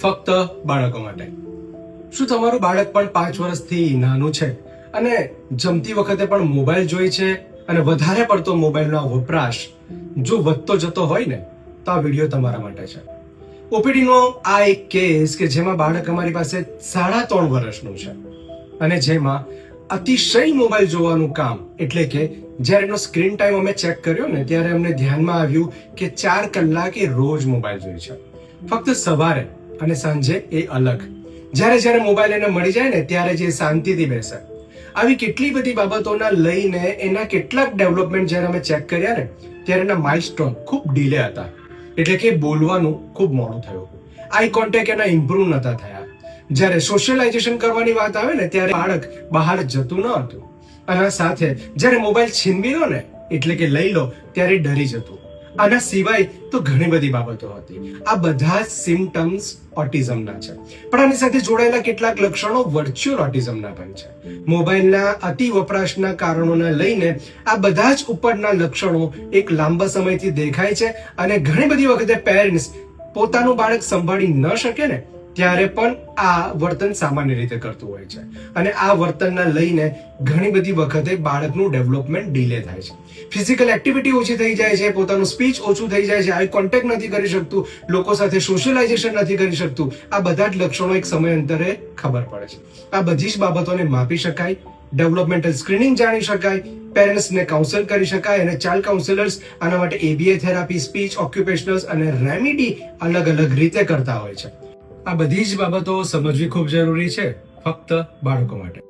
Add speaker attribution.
Speaker 1: ફક્ત બાળકો માટે. શું તમારું બાળક પણ 5 વર્ષથી નાનું છે અને જમતી વખતે પણ મોબાઈલ જોઈ છે અને વધારે પડતો મોબાઈલનો વપરાશ જો વધતો જતો હોય ને તો આ વિડીયો તમારા માટે છે. ઓપીડીનો આ એક કેસ કે જેમાં બાળક અમારી પાસે 3.5 વર્ષનું છે અને જેમાં અતિશય મોબાઈલ જોવાનું કામ, એટલે કે જ્યારે એનો સ્ક્રીન ટાઈમ અમે ચેક કર્યો ને ત્યારે અમને ધ્યાનમાં આવ્યું કે 4 કલાક એ રોજ મોબાઈલ જોઈ છે. ફક્ત સવારે અને સાંજે એ અલગ. જ્યારે મોબાઈલ એને મળી જાય ને ત્યારે જે શાંતિથી બેસે. આવી કેટલી બધી બાબતોના લઈને એના કેટલાક ડેવલપમેન્ટ જ્યારે અમે ચેક કર્યા ને ત્યારે એના માઇલસ્ટોન ખૂબ ડીલે હતા. એટલે કે બોલવાનું ખૂબ મોડું થયું, આઈ કોન્ટેક્ટ એના ઇમ્પ્રુવ નતા થયા. જ્યારે સોશિયલાઇઝેશન કરવાની વાત આવે ને ત્યારે બાળક બહાર જતું ન હતું અને સાથે જ્યારે મોબાઈલ છીનવી લો ને એટલે કે લઈ લો ત્યારે ડરી જતું. આના સિવાય તો ઘણી બધી બાબતો હતી. આ બધા સિમ્પટમ્સ ઓટિઝમના છે, પણ આની સાથે જોડાયેલા કેટલાક લક્ષણો વર્ચ્યુઅલ ઓટિઝમના પણ છે. મોબાઈલના અતિ વપરાશના કારણોને લઈને આ બધા જ ઉપરના લક્ષણો એક લાંબા સમયથી દેખાય છે અને ઘણી બધી વખતે પેરેન્ટ્સ પોતાનું બાળક સંભાળી ન શકે ને ત્યારે પણ આ વર્તન સામાન્ય રીતે કરતું હોય છે અને આ વર્તનના લઈને ઘણી બધી વખતે બાળકનું ડેવલપમેન્ટ ડીલે થાય છે. ફિઝિકલ એક્ટિવિટી ઓછી થઈ જાય છે, પોતાનું સ્પીચ ઓછું થઈ જાય છે, આઈ કોન્ટેક્ટ નથી કરી શકતું, લોકો સાથે સોશિયલાઇઝેશન નથી કરી શકતું. આ બધા જ લક્ષણો એક સમયાંતરે ખબર પડે છે. આ બધી જ બાબતોને માપી શકાય, ડેવલપમેન્ટલ સ્ક્રીનિંગ જાણી શકાય, પેરેન્ટ્સને કાઉન્સલ કરી શકાય અને ચાઇલ્ડ કાઉન્સેલર્સ આના માટે ABA થેરાપી, સ્પીચ ઓક્યુપેશનલ્સ અને રેમેડી અલગ અલગ રીતે કરતા હોય છે. આ બધી જ બાબતો સમજવી ખૂબ જરૂરી છે ફક્ત બાળકો માટે.